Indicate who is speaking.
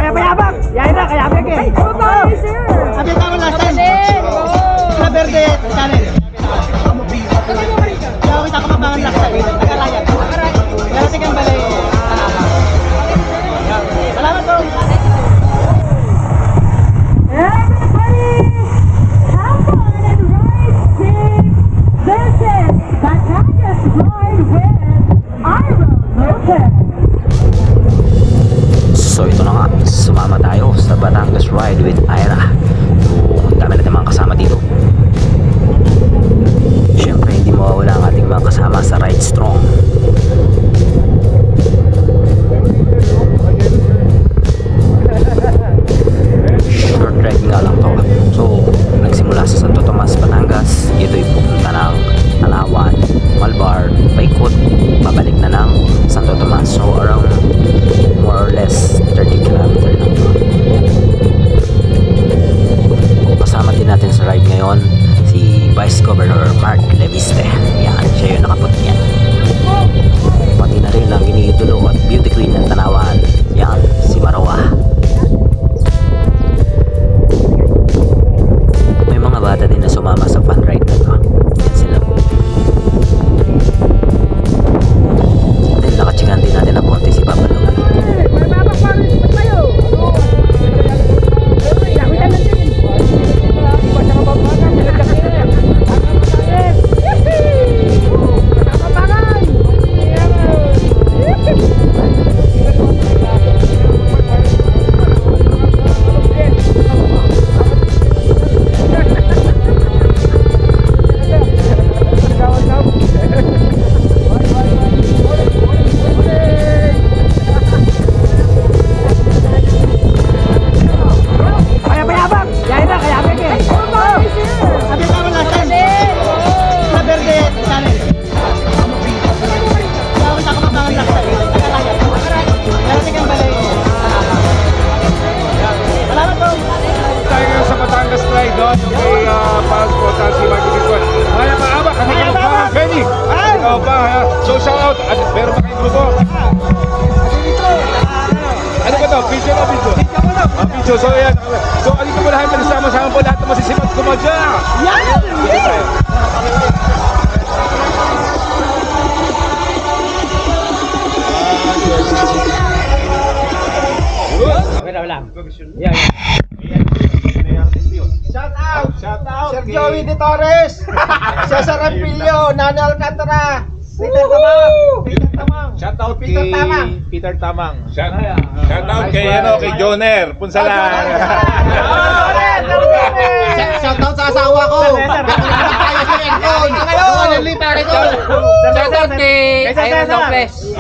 Speaker 1: Kaya payabang! Yan na, kaya bigay! Ay, sir! Sabi ka mo last time! Sa verde, channel! Kaya kita ko mabangan last time! Nagkalayan! Kaya tingin balay! Salamat po!
Speaker 2: Everybody, have fun and ride safe! This is Batangas Ride with Ira Lopez!
Speaker 3: So ito na nga, sumama tayo sa Batangas Ride with Ira. Ang dami natin mga kasama dito. Siyempre hindi mawawala ang ating mga kasama sa Ride Strong. Short ride nga lang to. So nagsimula sa Santo Tomas, Batangas. Ito'y pupunta ng Palawan, Malbar, paikot, babalik na ng Santo Tomas. So around more or less 30 km lang to. Kasama din natin sa ride ngayon si Vice Governor Mark Leviste. Yan, siya yung nakapot niyan. Pati na rin ang iniidolo at beauty queen ng Tanawan. Yan, si Marawa. May mga bata din na sumama sa fun ride na to. Yan sila. Then nakachikan din natin ang konti si Papa Lugi.
Speaker 4: So shout out, meron pa kayong grupo? Ano ba ito? Video na video? Video, so yan. So alito mo lahat, sama-sama po lahat na masisipat kumadya.
Speaker 1: Yan! Wala. Yan. Shout out! Shout out! Sir Joey De Torres! Cesar Rampilio! Nani Alcantara! Peter Tamang!
Speaker 4: Shout out kay
Speaker 1: Peter Tamang!
Speaker 4: Shout out kay kay Joner Punsalan.
Speaker 1: Shout out sa asawa ko! Shout out kay Ira Lopez!